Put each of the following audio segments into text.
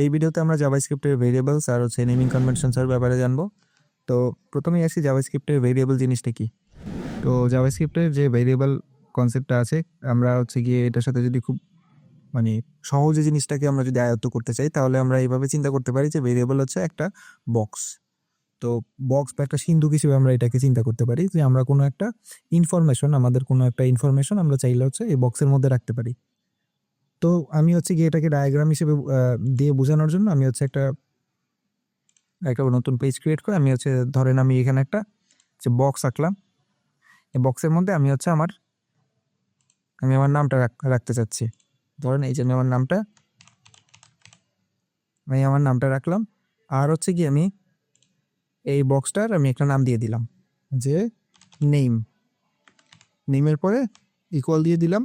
এই ভিডিওতে আমরা জাভাস্ক্রিপ্টের ভেরিয়েবলস আর হচ্ছে নেমিং কনভেনশনস এর ব্যাপারে জানবো। তো প্রথমেই আসি জাভাস্ক্রিপ্টের ভেরিয়েবল জিনিসটা কি। তো জাভাস্ক্রিপ্টের যে ভেরিয়েবল কনসেপ্টটা আছে, আমরা হচ্ছে গিয়ে এটার সাথে যদি খুব মানে সহজে জিনিসটাকে আমরা যদি আয়ত্ত করতে চাই, তাহলে আমরা এইভাবে চিন্তা করতে পারি যে ভেরিয়েবল হচ্ছে একটা বক্স। তো বক্স বা একটা সিন্ধুক হিসেবে আমরা এটাকে চিন্তা করতে পারি যে আমরা কোনো একটা ইনফরমেশন, আমাদের কোনো একটা ইনফরমেশন আমরা চাইলে হচ্ছে এই বক্সের মধ্যে রাখতে পারি। তো আমি হচ্ছে গিয়ে এটাকে ডায়াগ্রাম হিসেবে দিয়ে বোঝানোর জন্য আমি হচ্ছে একটা নতুন পেজ ক্রিয়েট করে আমি হচ্ছে ধরেন আমি এখানে একটা যে বক্স আঁকলাম। এই বক্সের মধ্যে আমি হচ্ছে আমি আমার নামটা রাখতে চাচ্ছি। ধরেন এই যে আমি আমার নামটা রাখলাম। আর হচ্ছে কি আমি এই বক্সটার আমি একটা নাম দিয়ে দিলাম যে নেমের পরে ইকুয়াল দিয়ে দিলাম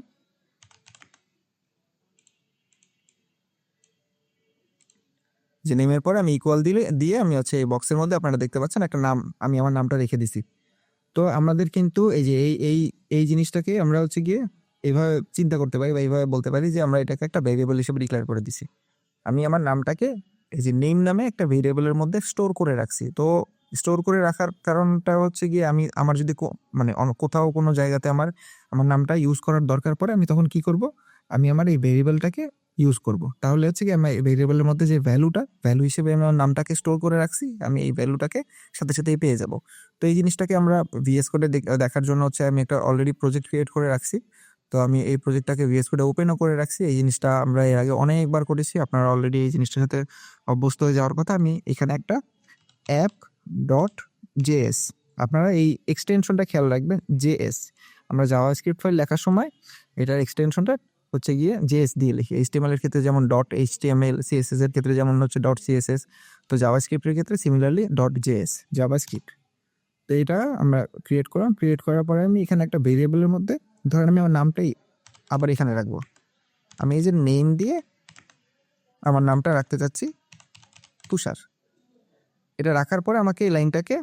যে নেমের পরে আমি ইকুয়াল দিয়ে আমি হচ্ছে এই বক্সের মধ্যে আপনারা দেখতে পাচ্ছেন একটা নাম, আমি আমার নামটা রেখে দিছি। তো আমাদের কিন্তু এই যে এই জিনিসটাকে আমরা হচ্ছে গিয়ে এইভাবে চিন্তা করতে পারি বা এইভাবে বলতে পারি যে আমরা এটাকে একটা ভেরিয়েবল হিসেবে ডিক্লেয়ার করে দিছি। আমি আমার নামটাকে এই যে নেম নামে একটা ভেরিয়েবলের মধ্যে স্টোর করে রাখছি। তো স্টোর করে রাখার কারণটা হচ্ছে গিয়ে আমি আমার যদি মানে কোথাও কোনো জায়গাতে আমার নামটা ইউজ করার দরকার পড়ে, আমি তখন কি করব, আমি আমার এই ভেরিয়েবলটাকে ইউজ করব। তাহলে হচ্ছে কি আমার এই ভেরিয়েবলের মধ্যে যে ভ্যালু হিসেবে আমি আমার নামটাকে স্টোর করে রাখছি, আমি এই ভ্যালুটাকে সাথে সাথেই পেয়ে যাব। তো এই জিনিসটাকে আমরা ভিএস কোডে দেখার জন্য হচ্ছে আমি একটা অলরেডি প্রজেক্ট ক্রিয়েট করে রাখছি। তো আমি এই প্রজেক্টটাকে ভিএস কোডে ওপেনও করে রাখছি। এই জিনিসটা আমরা এর আগে অনেকবার করেছি, আপনারা অলরেডি এই জিনিসটার সাথে অভ্যস্ত হয়ে যাওয়ার কথা। আমি এখানে একটা অ্যাপ ডট জেএস, আপনারা এই এক্সটেনশনটা খেয়াল রাখবেন, জেএস। আমরা জাভাস্ক্রিপ্ট ফাইল লেখার সময় এটার এক্সটেনশনটা হচ্ছে গিয়ে জেএস দিয়ে লিখি। এইচটিএমএল এর ক্ষেত্রে যেমন ডট এইচটিএমএল, সিএসএস এর ক্ষেত্রে যেমন হচ্ছে ডট সিএসএস, তো জাভাস্ক্রিপ্টের ক্ষেত্রে সিমিলারলি ডট জেএস, জাভাস্ক্রিপ্ট। তো এটা আমরা ক্রিয়েট করলাম। ক্রিয়েট করার পরে আমি এখানে একটা ভেরিয়েবলের মধ্যে ধরেন আমি আমার নামটাই আবার এখানে রাখবো। আমি এই যে নেম দিয়ে আমার নামটা রাখতে চাচ্ছি তুষার। এটা রাখার পরে আমাকে এই লাইনটাকে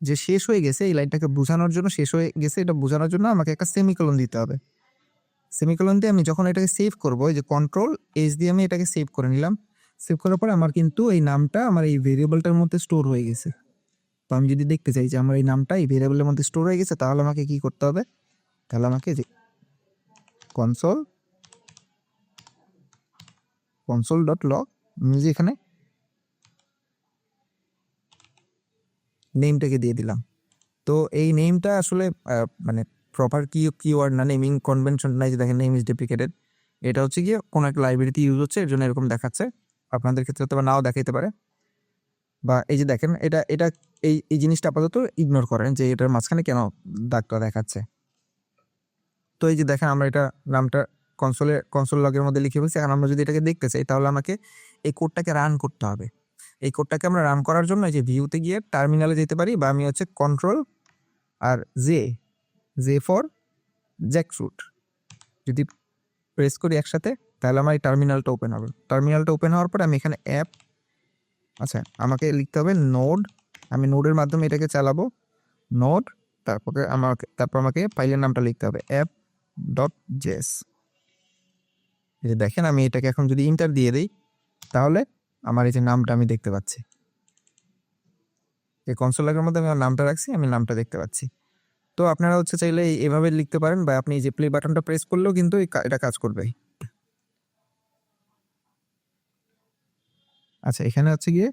যে শেষ হয়ে গেছে, এই লাইনটাকে বোঝানোর জন্য, শেষ হয়ে গেছে এটা বোঝানোর জন্য আমাকে একটা সেমিকোলন দিতে হবে। সেমিকোলন দিয়ে আমি যখন এটাকে সেভ করবো, এই যে কন্ট্রোল এস দিয়ে আমি এটাকে সেভ করে নিলাম। সেভ করার পরে আমার কিন্তু এই নামটা আমার এই ভেরিয়েবলটার মধ্যে স্টোর হয়ে গেছে। তো আমি যদি দেখতে চাই যে আমার এই নামটা এই ভেরিয়েবলের মধ্যে স্টোর হয়ে গেছে, তাহলে আমাকে কি করতে হবে, তাহলে আমাকে যে কনসোল ডট লগ, আমি যে এখানে নেমটাকে দিয়ে দিলাম। তো এই নেমটা আসলে মানে প্রপার কিওয়ার্ড না, নেমিং কনভেনশন নাই যে দেখেন নেম ইজ ডেপ্লিকেটেড। এটা হচ্ছে গিয়ে কোনো একটা লাইব্রেরিতে ইউজ হচ্ছে, এর জন্য এরকম দেখাচ্ছে। আপনাদের ক্ষেত্রে তো নাও দেখাইতে পারে। বা এই যে দেখেন এটা এটা এই জিনিসটা আপাতত ইগনোর করেন যে এটার মাঝখানে কেন দাগটা দেখাচ্ছে। তো এই যে দেখেন আমরা এটা নামটা কনসোল লগের মধ্যে লিখে ফেলছি। এখন আমরা যদি এটাকে দেখতে চাই, তাহলে আমাকে এই কোডটাকে রান করতে হবে। এই কোডটাকে আমরা রান করার জন্য এই যে ভিউতে গিয়ে টার্মিনালে যেতে পারি, বা আমি হচ্ছে কন্ট্রোল আর জে ফর জ্যাকফ্রুট যদি প্রেস করি একসাথে, তাহলে আমার এই টার্মিনালটা ওপেন হবে। টার্মিনালটা ওপেন হওয়ার পর আমি এখানে অ্যাপ, আচ্ছা আমাকে লিখতে হবে নোড। আমি নোডের মাধ্যমে এটাকে চালাবো, নোড। তারপর আমাকে ফাইলের নামটা লিখতে হবে অ্যাপ ডট জেএস। এই যে দেখেন আমি এটাকে এখন যদি ইন্টার দিয়ে দিই, তাহলে আমার এই যে নামটা আমি দেখতে পাচ্ছি। এই কনসোল লগের মধ্যে আমি আমার নামটা রাখছি, আমি নামটা দেখতে পাচ্ছি। তো আপনারা হচ্ছে চাইলে এভাবে লিখতে পারেন, বা আপনি যে প্লে বাটনটা প্রেস করলেও কিন্তু এটা কাজ করবে। আচ্ছা এখানে হচ্ছে গিয়ে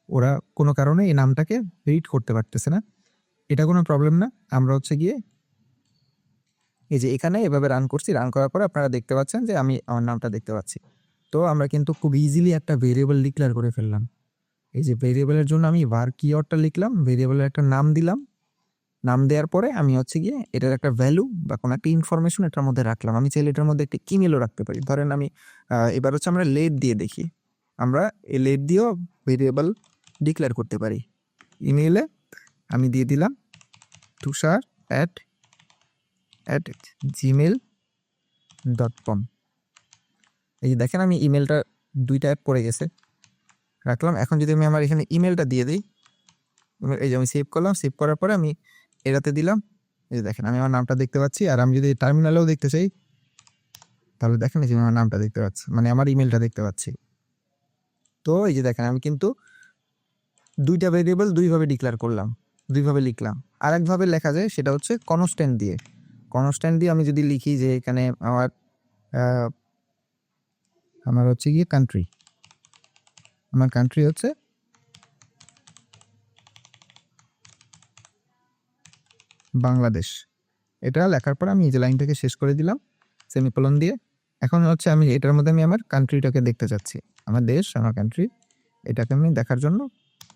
ওরা কোনো কারণে এই নামটাকে রিড করতে পারতেছে না, এটা কোনো প্রবলেম না। আমরা হচ্ছে গিয়ে এই যে এখানে এভাবে রান করছি, রান করার পরে আপনারা দেখতে পাচ্ছেন যে আমি আমার নামটা দেখতে পাচ্ছি। তো আমরা কিন্তু খুব ইজিলি একটা ভেরিয়েবল ডিক্লেয়ার করে ফেললাম। এই যে ভেরিয়েবলের জন্য আমি var কিওয়ার্ডটা লিখলাম, ভেরিয়েবলের একটা নাম দিলাম। নাম দেওয়ার পরে আমি হচ্ছে গিয়ে এটার একটা ভ্যালু বা কোনো একটা ইনফরমেশন এটার মধ্যে রাখলাম। আমি চাইলে এটার মধ্যে একটা ইমেলও রাখতে পারি। ধরেন আমি এবার হচ্ছে আমরা লেট দিয়ে দেখি, আমরা এই লেট দিয়েও ভেরিয়েবল ডিক্লেয়ার করতে পারি। ইমেইলে আমি দিয়ে দিলাম তুষার @gmail.com। এই যে দেখেন আমি ইমেলটা দুইটা অ্যাড পড়ে গেছে, রাখলাম। এখন যদি আমি আমার এখানে ইমেলটা দিয়ে দিই, এই যে আমি সেভ করলাম, সেভ করার পরে আমি এটাতে দিলাম, এই যে দেখেন আমি আমার নামটা দেখতে পাচ্ছি। আর আমি যদি টার্মিনালেও দেখতে চাই, তাহলে দেখেন এই যে আমার নামটা দেখতে পাচ্ছি, মানে আমার ইমেলটা দেখতে পাচ্ছি। তো এই যে দেখেন আমি কিন্তু দুইটা ভেরিয়েবল দুইভাবে ডিক্লেয়ার করলাম, দুইভাবে লিখলাম। আরেকভাবে লেখা যায়, সেটা হচ্ছে কনস্ট্যান্ট দিয়ে। কনস্ট্যান্ট দিয়ে আমি যদি লিখি যে এখানে আমার হচ্ছে গিয়ে কান্ট্রি, আমার কান্ট্রি হচ্ছে বাংলাদেশ। এটা লেখার পর আমি এই যে লাইনটাকে শেষ করে দিলাম সেমিকোলন দিয়ে। এখন হচ্ছে আমি এটার মধ্যে আমি আমার কান্ট্রিটাকে দেখতে চাচ্ছি, আমার দেশ, আমার কান্ট্রি। এটাকে আমি দেখার জন্য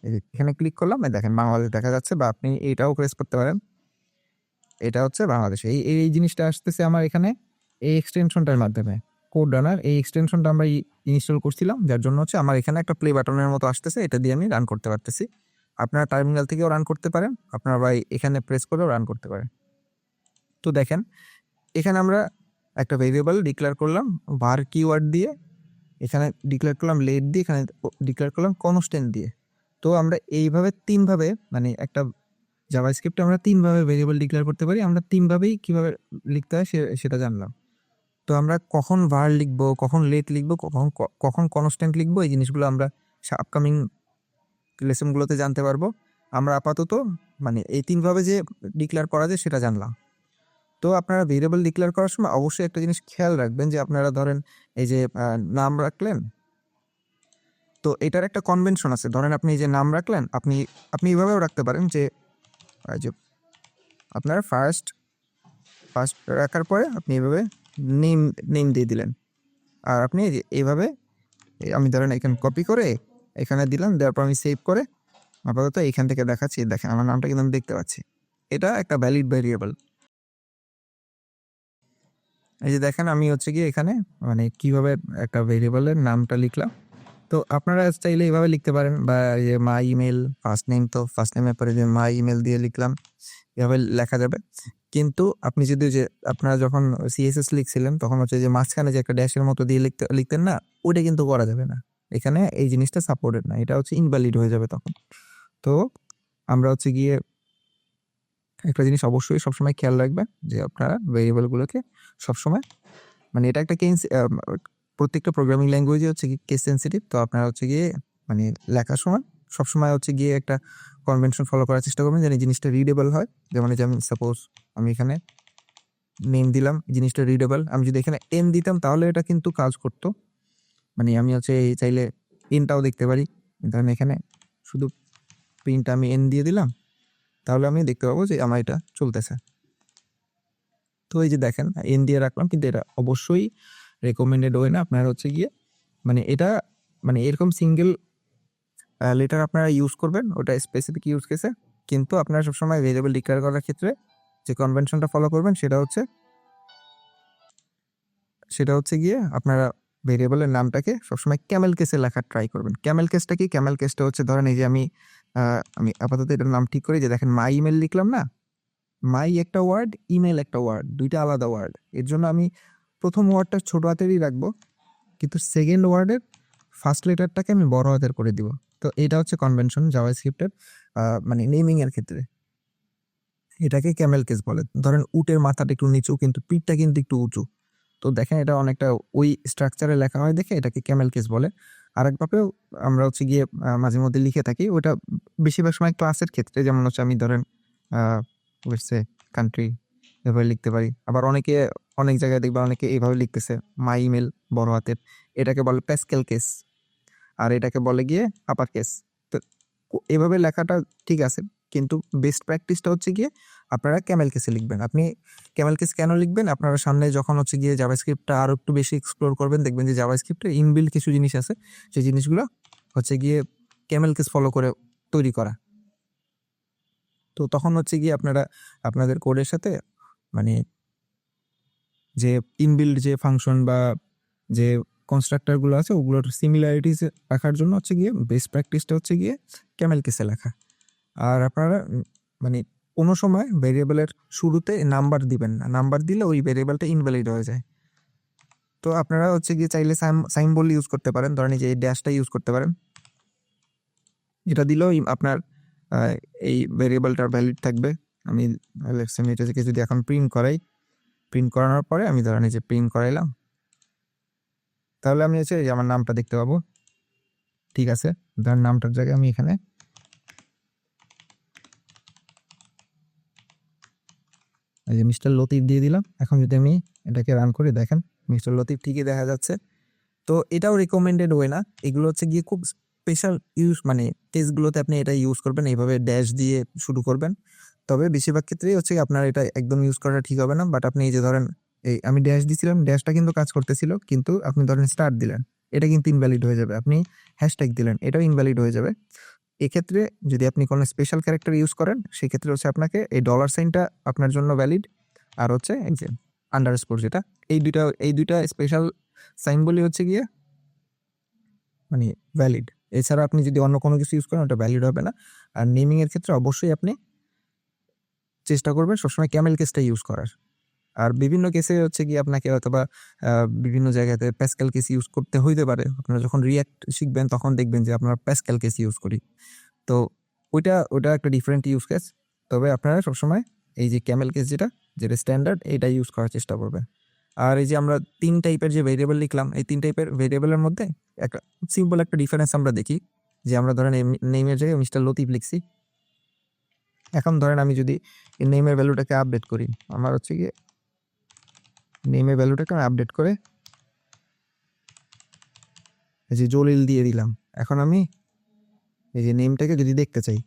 এই যে এখানে ক্লিক করলাম, এই দেখেন বাংলাদেশ দেখা যাচ্ছে। বা আপনি এটাও প্রেস করতে পারেন, এটা হচ্ছে বাংলাদেশ। এই এই জিনিসটা আসতেছে আমার এখানে এই এক্সটেনশনটার মাধ্যমে। কোড রানার এই এক্সটেনশনটা আমরা ইনস্টল করছিলাম, যার জন্য হচ্ছে আমার এখানে একটা প্লে বাটনের মতো আসতেছে, এটা দিয়ে আমি রান করতে পারতেছি। আপনারা টার্মিনাল থেকেও রান করতে পারেন, আপনারা বা এখানে প্রেস করেও রান করতে পারেন। তো দেখেন এখানে আমরা একটা ভেরিয়েবল ডিক্লেয়ার করলাম var কিওয়ার্ড দিয়ে, এখানে ডিক্লেয়ার করলাম লেট দিয়ে, এখানে ডিক্লেয়ার করলাম কনস্ট্যান্ট দিয়ে। তো আমরা এইভাবে তিনভাবে, মানে একটা জাভাস্ক্রিপ্টে আমরা তিনভাবে ভেরিয়েবল ডিক্লেয়ার করতে পারি। আমরা তিনভাবেই কিভাবে লিখতে হয় সেটা জানলাম। তো আমরা কখন var লিখবো, কখন লেট লিখবো, কখন কনস্ট্যান্ট লিখবো, এই জিনিসগুলো আমরা আপকামিং লেসনগুলোতে জানতে পারবো। আমরা আপাতত মানে এই তিনভাবে যে ডিক্লেয়ার করা যায় সেটা জানলাম। তো আপনারা ভেরিয়েবল ডিক্লেয়ার করার সময় অবশ্যই একটা জিনিস খেয়াল রাখবেন, যে আপনারা ধরেন এই যে নাম রাখলেন, তো এটার একটা কনভেনশন আছে। ধরেন আপনি এই যে নাম রাখলেন, আপনি এইভাবেও রাখতে পারেন যে আপনার ফার্স্ট রাখার পরে আপনি এইভাবে নেম দিয়ে দিলেন। আর আপনি এইভাবে আমি ধরেন এখানে কপি করে এখানে দিলাম, দেওয়ার পর আমি সেভ করে আপাতত এইখান থেকে দেখাচ্ছি। দেখেন আমার নামটা কিন্তু আমি দেখতে পাচ্ছি, এটা একটা ভ্যালিড ভেরিয়েবল। এই যে দেখেন আমি হচ্ছে গিয়ে এখানে মানে কিভাবে একটা ভেরিয়েবলের নামটা লিখলাম। তো আপনারা চাইলে এইভাবে লিখতে পারেন, বা এই যে মাই ইমেল ফার্স্ট নেম, তো ফার্স্ট নেমের পরে যে মাই ইমেল দিয়ে লিখলাম, এভাবে লেখা যাবে। কিন্তু আপনি যদি যে আপনারা যখন সিএসএস লিখছিলেন তখন হচ্ছে যে মাঝখানে যে একটা ড্যাশের মতো দিয়ে লিখতেন না, ওটা কিন্তু করা যাবে না। এখানে এই জিনিসটা সাপোর্টেড না, এটা হচ্ছে ইনভ্যালিড হয়ে যাবে তখন। তো আমরা হচ্ছে গিয়ে একটা জিনিস অবশ্যই সবসময় খেয়াল রাখবেন, যে আপনারা ভেরিয়েবলগুলোকে সবসময়, মানে এটা একটা কেস, প্রত্যেকটা প্রোগ্রামিং ল্যাঙ্গুয়েজে হচ্ছে কি কেস সেন্সিটিভ। তো আপনারা হচ্ছে গিয়ে মানে লেখার সময় সবসময় হচ্ছে গিয়ে একটা কনভেনশন ফলো করার চেষ্টা করবেন, যেন এই জিনিসটা রিডেবল হয়। যেমন এই যে আমি সাপোজ আমি এখানে নেম দিলাম, এই জিনিসটা রিডেবল। আমি যদি এখানে এন দিতাম তাহলে এটা কিন্তু কাজ করতো, মানে আমি হচ্ছে চাইলে এনটাও দেখতে পারি। ধরেন এখানে শুধু প্রিন্ট আমি এন দিয়ে দিলাম, তাহলে আমি দেখতে পাবো যে আমার এটা চলতেছে। তো এই যে দেখেন এন দিয়ে রাখলাম, কিন্তু এটা অবশ্যই রেকমেন্ডেড ওয়ে না। আপনারা হচ্ছে গিয়ে মানে এটা মানে এরকম সিঙ্গেল লেটার আপনারা ইউজ করবেন, ওটা স্পেসিফিক ইউজ কেসে। কিন্তু আপনারা সবসময় ভেরিয়েবল ডিক্লেয়ার করার ক্ষেত্রে যে কনভেনশনটা ফলো করবেন সেটা হচ্ছে গিয়ে আপনারা ভেরিয়েবলের নামটাকে সবসময় ক্যামেল কেসে লেখার ট্রাই করবেন। ক্যামেল কেসটা কি? ক্যামেল কেসটা হচ্ছে ধরেন এই যে আমি আপাতত এটার নাম ঠিক করি, যে দেখেন মাই ইমেল লিখলাম না, মাই একটা ওয়ার্ড, ইমেল একটা ওয়ার্ড, দুইটা আলাদা ওয়ার্ড। এর জন্য আমি প্রথম ওয়ার্ডটা ছোট হাতেরই রাখবো, কিন্তু সেকেন্ড ওয়ার্ডের ফার্স্ট লেটারটাকে আমি বড় হাতের করে দিব। তো এটা হচ্ছে কনভেনশন জাভাস্ক্রিপ্টের মানে নেমিং এর ক্ষেত্রে। এটাকে ক্যামেল কেস বলে। ধরেন উটের মাথাটা একটু নিচু কিন্তু পিঠটা কিন্তু একটু উঁচু, তো দেখেন এটা অনেকটা ওই স্ট্রাকচারে লেখা হয় দেখে এটাকে ক্যামেল কেস বলে। আরেকভাবেও আমরা হচ্ছে গিয়ে মাঝে মধ্যে লিখে থাকি, ওটা বেশিরভাগ সময় ক্লাসের ক্ষেত্রে। যেমন হচ্ছে আমি ধরেন কান্ট্রি এভাবে লিখতে পারি। আবার অনেক জায়গায় দেখবা অনেকে এইভাবে লিখতেছে মাই ইমেল বড় হাতের, এটাকে বলে প্যাসকেল কেস, আর এটাকে বলে গিয়ে আপার কেস। তো এভাবে লেখাটা ঠিক আছে, কিন্তু বেস্ট প্র্যাকটিসটা হচ্ছে গিয়ে আপনারা ক্যামেল কেসে লিখবেন। আপনি ক্যামেল কেস কেন লিখবেন? আপনারা সামনে যখন হচ্ছে গিয়ে জাভাস্ক্রিপ্টটা আরো একটু বেশি এক্সপ্লোর করবেন, দেখবেন যে জাভাস্ক্রিপ্টের ইনবিল্ট কিছু জিনিস আছে, সেই জিনিসগুলো হচ্ছে গিয়ে ক্যামেল কেস ফলো করে তৈরি করা। তো তখন হচ্ছে গিয়ে আপনারা আপনাদের কোডের সাথে মানে যে ইনবিল্ড যে ফাংশন বা যে কনস্ট্রাক্টরগুলো আছে ওগুলোর সিমিলারিটিস রাখার জন্য হচ্ছে গিয়ে বেস্ট প্র্যাকটিসটা হচ্ছে গিয়ে ক্যামেল কেসে লেখা। আর আপনারা মানে কোনো সময় ভেরিয়েবলের শুরুতে নাম্বার দিবেন না, নাম্বার দিলে ওই ভেরিয়েবলটা ইনভ্যালিড হয়ে যায়। তো আপনারা হচ্ছে গিয়ে চাইলে সাইম্বল ইউজ করতে পারেন, ধরেন এই যে ড্যাশটা ইউজ করতে পারেন। এটা দিলেও আপনার এই ভেরিয়েবলটা ভ্যালিড থাকবে। আমি এটাকে যদি এখন প্রিন্ট করানোর পরে আমি ধরেন এই যে প্রিন্ট করাইলাম, তাহলে আমি হচ্ছে আমার নামটা দেখতে পাবো। ঠিক আছে, ধরেন নামটার জায়গায় আমি এখানে এই যে মিস্টার লতিফ দিয়ে দিলাম। এখন যদি আমি এটাকে রান করে দেখেন মিস্টার লতিফ ঠিকই দেখা যাচ্ছে। তো এটাও রিকমেন্ডেড ওয়ে না, এগুলো হচ্ছে গিয়ে খুব স্পেশাল ইউজ, মানে টেস্টগুলোতে আপনি এটা ইউজ করবেন, এইভাবে ড্যাশ দিয়ে শুরু করবেন। তবে বেশিরভাগ ক্ষেত্রেই হচ্ছে কি আপনার এটা একদম ইউজ করা ঠিক হবে না। বাট আপনি এই যে ধরেন এই আমি ড্যাশ দিছিলাম, ড্যাশটা কিন্তু কাজ করতেছিল, কিন্তু আপনি ধরেন স্টার দিলেন, এটা কিন্তু ইনভ্যালিড হয়ে যাবে। আপনি হ্যাশট্যাগ দিলেন, এটাও ইনভ্যালিড হয়ে যাবে। এক্ষেত্রে যদি আপনি কোনো স্পেশাল ক্যারেক্টার ইউজ করেন সেক্ষেত্রে হচ্ছে আপনাকে এই ডলার সাইনটা আপনার জন্য ভ্যালিড, আর হচ্ছে এই যে আন্ডারস্কোর যেটা, এই দুইটা স্পেশাল সাইন বলি হচ্ছে গিয়ে মানে ভ্যালিড। এছাড়া আপনি যদি অন্য কোনো কিছু ইউজ করেন ওটা ভ্যালিড হবে না। আর নেমিং এর ক্ষেত্রে অবশ্যই আপনি চেষ্টা করবেন সবসময় ক্যামেল কেসটা ইউজ করার। আর বিভিন্ন কেসে হচ্ছে গিয়ে আপনাকে হয়তোবা বিভিন্ন জায়গাতে প্যাসকেল কেস ইউজ করতে হইতে পারে। আপনারা যখন রিয়াক্ট শিখবেন তখন দেখবেন যে আপনারা প্যাসকেল কেস ইউজ করি। তো ওইটা একটা ডিফারেন্ট ইউজ কেস। তবে আপনারা সবসময় এই যে ক্যামেল কেস যেটা স্ট্যান্ডার্ড, এটা ইউজ করার চেষ্টা করবেন। আর এই যে আমরা 3 টাইপের যে ভেরিয়েবল লিখলাম, এই 3 টাইপের ভেরিয়েবলের মধ্যে একটা সিম্পল একটা ডিফারেন্স আমরা দেখি। যে আমরা ধরেন নেমের জায়গায় মিস্টার লতিফ লিখছি। এখন ধরেন আমি যদি এই নেমের ভ্যালুটাকে আপডেট করি, আমার হচ্ছে গিয়ে নেমের ভ্যালুটাকে আমি আপডেট করে এই যে জলিল দিয়ে দিলাম। এখন আমি এই যে নেমটাকে যদি দেখতে চাই,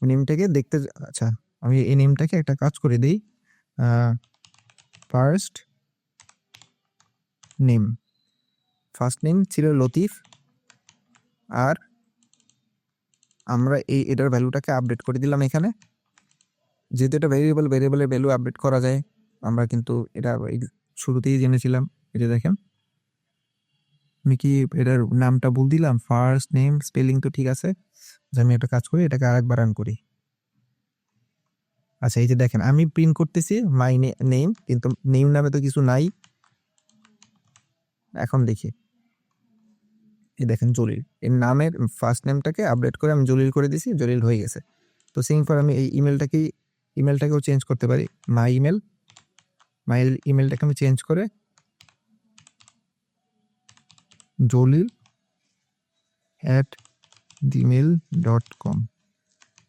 নেমটাকে দেখতে, আচ্ছা আমি এই নেমটাকে একটা কাজ করে দিই, ফার্স্ট নেম, ফার্স্ট নেম ছিল লতিফ, আর আমরা এটার ভ্যালুটাকে আপডেট করে দিলাম এখানে। যেহেতু এটা ভেরিয়েবলের ভ্যালু আপডেট করা যায়, আমরা কিন্তু এটা শুরুতেই জেনেছিলাম। এটা দেখেন আমি কি এটার নামটা ভুল দিলাম, ফার্স্ট নেম স্পেলিং তো ঠিক আছে। আমি একটা কাজ করি, এটাকে আরেকবার রান করি। আচ্ছা এই যে দেখেন আমি প্রিন্ট করতেছি মাই নেম, কিন্তু নেম নামে তো কিছু নাই। এখন দেখি এই দেখেন জলিল, এর নামের ফার্স্ট নেমটাকে আপডেট করে আমি জলিল করে দিছি, জলিল হয়ে গেছে। তো সেম ফর আমি এই ইমেলটাকেও চেঞ্জ করতে পারি। মাই ইমেলটাকে আমি চেঞ্জ করে jolil@gmail.com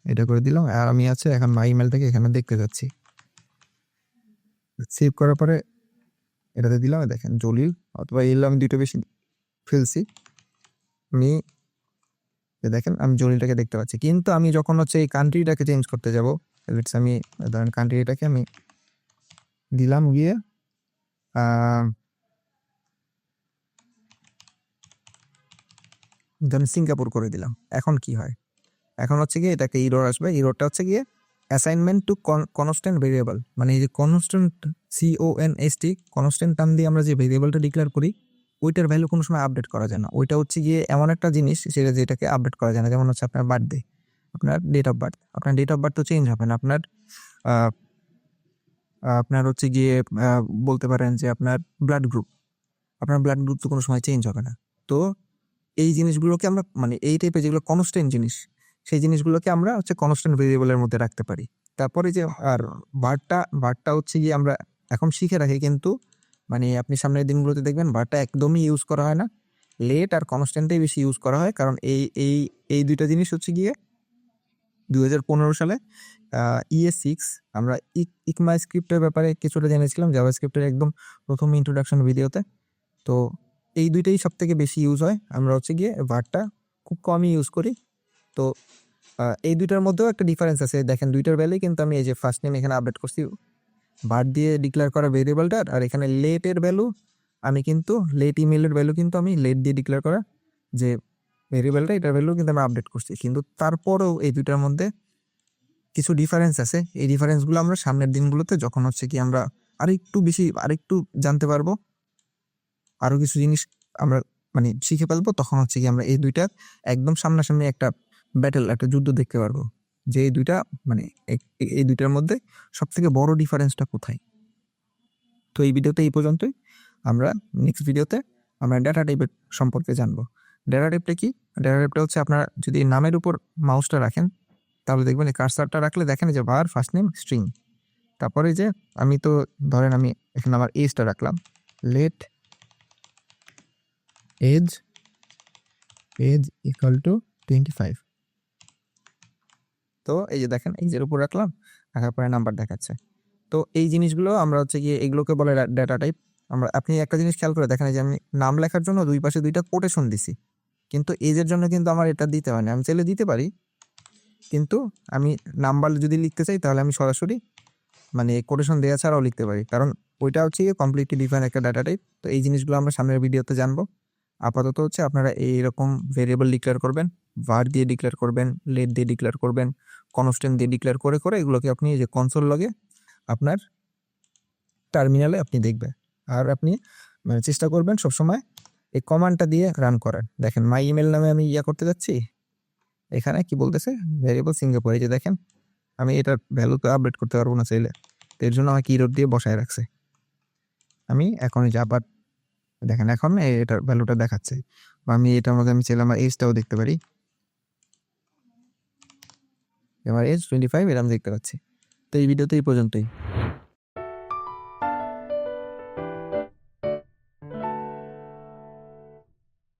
এটা করে দিলাম। আর আমি আছে এখন মাই ইমেলটাকে এখানে দেখতে যাচ্ছি। সেভ করার পরে এটাতে দিলাম, দেখেন জলিল অথবা এল, আমি দুটো বেশি ফেলছি। আমি দেখেন আমি জলিলটাকে দেখতে পাচ্ছি, কিন্তু আমি যখন হচ্ছে এই কান্ট্রিটাকে চেঞ্জ করতে যাব, আমি ধরেন কান্ট্রিটাকে আমি দিলাম গিয়ে ধরেন সিঙ্গাপুর করে দিলাম। এখন কি হয়, এখন হচ্ছে গিয়ে এটাকে ইরর আসবে। ইররটা হচ্ছে গিয়ে অ্যাসাইনমেন্ট টু কনস্ট্যান্ট ভেরিয়েবল, মানে এই যে কনস্ট্যান্ট CONST কনস্ট্যান্ট টার্ম দিয়ে আমরা যে ভেরিয়েবলটা ডিক্লেয়ার করি ওইটার ভ্যালু কোনো সময় আপডেট করা যায় না। ওইটা হচ্ছে গিয়ে এমন একটা জিনিস যেটাকে আপডেট করা যায় না। যেমন হচ্ছে আপনার বার্থডে, আপনার ডেট অফ বার্থ, আপনার ডেট অফ বার্থ তো চেঞ্জ হবে না। আপনার হচ্ছে গিয়ে বলতে পারেন যে আপনার ব্লাড গ্রুপ তো কোনো সময় চেঞ্জ হবে না। তো এই জিনিসগুলোকে আমরা মানে এই টাইপের যেগুলো কনস্ট্যান্ট জিনিস, সেই জিনিসগুলোকে আমরা হচ্ছে কনস্ট্যান্ট ভেরিয়েবলের মধ্যে রাখতে পারি। তারপরে যে আর ভার্টটা হচ্ছে গিয়ে আমরা এখন শিখে রাখি, কিন্তু মানে আপনি সামনের দিনগুলোতে দেখবেন ভার্টটা একদমই ইউজ করা হয় না। লেট আর কনস্ট্যান্টটাই বেশি ইউজ করা হয়, কারণ এই দুইটা জিনিস হচ্ছে গিয়ে 2015 সালে ES6 আমরা ইকমা স্ক্রিপ্টের ব্যাপারে কিছুটা জেনেছিলাম, জাভা স্ক্রিপ্টের একদম প্রথম ইন্ট্রোডাকশন ভিডিওতে। তো এই দুইটাই সব থেকে বেশি ইউজ হয়। আমরা হচ্ছে গিয়ে ভার্টটা খুব কমই ইউজ করি। তো এই দুইটার মধ্যেও একটা ডিফারেন্স আছে। দেখেন দুইটার ভ্যালু কিন্তু আমি এই যে ফার্স্ট নেম এখানে আপডেট করছি ভার্ট দিয়ে ডিক্লেয়ার করা ভেরিয়েবলটার, আর এখানে লেটের ভ্যালু আমি কিন্তু লেট ইমেলের ভ্যালু কিন্তু আমি লেট দিয়ে ডিক্লেয়ার করা যে ভেরিয়েবলটা, এটার ভ্যালু কিন্তু আমি আপডেট করছি। কিন্তু তারপরেও এই দুইটার মধ্যে কিছু ডিফারেন্স আছে। এই ডিফারেন্সগুলো আমরা সামনের দিনগুলোতে যখন হচ্ছে কি আমরা আরেকটু জানতে পারবো, আরো কিছু জিনিস আমরা মানে শিখে ফেলবো, তখন হচ্ছে কি আমরা এই দুইটার একদম সামনাসামনি একটা একটা যুদ্ধ দেখতে পারবো যে এই দুইটা মানে এই দুইটার মধ্যে সব থেকে বড় ডিফারেন্সটা কোথায়। তো এই ভিডিওতে এই পর্যন্তই। আমরা নেক্সট ভিডিওতে আমরা ডেটা টাইপের সম্পর্কে জানবো। ডেটা টাইপটা কি? ডেটা টাইপটা হচ্ছে আপনার যদি নামের উপর মাউসটা রাখেন তাহলে দেখবেন এই কার্সারটা রাখলে দেখেন যে var ফার্স্ট নেম স্ট্রিং, তারপরে যে আমি তো ধরেন আমি এখানে আমার এজটা রাখলাম, let age age equal to 25। তো এই যে দেখেন এজের উপর রাখলাম, রাখার পরে নাম্বার দেখাচ্ছে। তো এই জিনিসগুলো আমরা হচ্ছে গিয়ে এগুলোকে বলে ডেটা টাইপ। আপনি একটা জিনিস খেয়াল করে দেখেন, এই যে আমি নাম লেখার জন্য দুই পাশে দুইটা কোটেশন দিছি, কিন্তু এজের জন্য কিন্তু আমার এটা দিতে হয় না। আমি চাইলে দিতে পারি, কিন্তু আমি নাম্বার যদি লিখতে চাই তাহলে আমি সরাসরি মানে কোটেশন দেওয়া ছাড়াও লিখতে পারি, কারণ ওইটা হচ্ছে কমপ্লিটলি ডিফারেন্ট একটা ডাটা টাইপ। তো এই জিনিসগুলো আমরা সামনের ভিডিওতে জানবো। আপাতত হচ্ছে আপনারা এইরকম ভেরিয়েবল ডিক্লেয়ার করবেন, var দিয়ে ডিক্লেয়ার করবেন, লেট দিয়ে ডিক্লেয়ার করবেন, কনস্ট্যান্ট দিয়ে ডিক্লেয়ার করে করে এগুলোকে আপনি এই যে কনসোল লগে আপনার টার্মিনালে আপনি দেখবেন। আর আপনি মানে চেষ্টা করবেন সবসময় এই কমান্ডটা দিয়ে রান করার। দেখেন মাই ইমেল নামে আমি করতে যাচ্ছি, এখানে কি বলতেছে ভেরিয়েবল সিঙ্গাপুর। এই যে দেখেন আমি এটার ভ্যালু তো আপডেট করতে পারবো না চাইলে, তো এর জন্য আমাকে কিরোড দিয়ে বসায় রাখছে। আমি এখন এই যে আবার দেখেন এখন এটার ভ্যালুটা দেখাচ্ছে, বা আমি এটার মধ্যে আমি চাইলে আমার এজটাও দেখতে পারি, আমার এজ 25 এরকম দেখতে পাচ্ছি। তো এই ভিডিওতে এই পর্যন্তই।